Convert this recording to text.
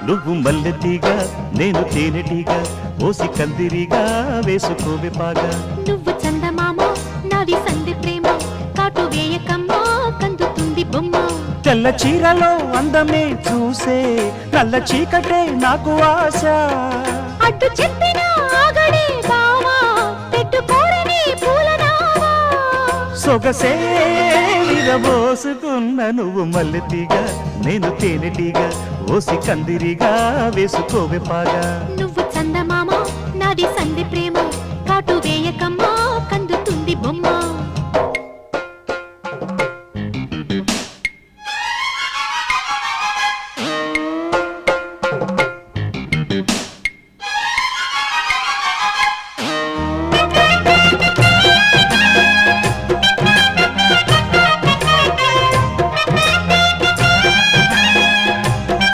నువ్వు మల్లెతీగా నేను తేనెటీగా ఓసి కందిరిగా వేసుకోవే పాగా నువ్వు చందమామ నాది సంధి ప్రేమ కాటు వేయకమ్మా కందుతుంది బొమ్మ తెల్ల చీరలో అందమే చూసే నల్ల చీకటే నాకు ఆశ అడ్డు చెప్పిన ఆగడే బావా పెట్టుకోరని పూలనావా సొగసే విరబోసుకున్న నువ్వు మల్లెతీగా నేను తేనెటీగా ఓసి కందిరిగా వేసుకోవే పాగా నువ్వు చందమామ నాది సంధి ప్రేమ కాటు వేయకమ్మా కందుతుంది బొమ్మ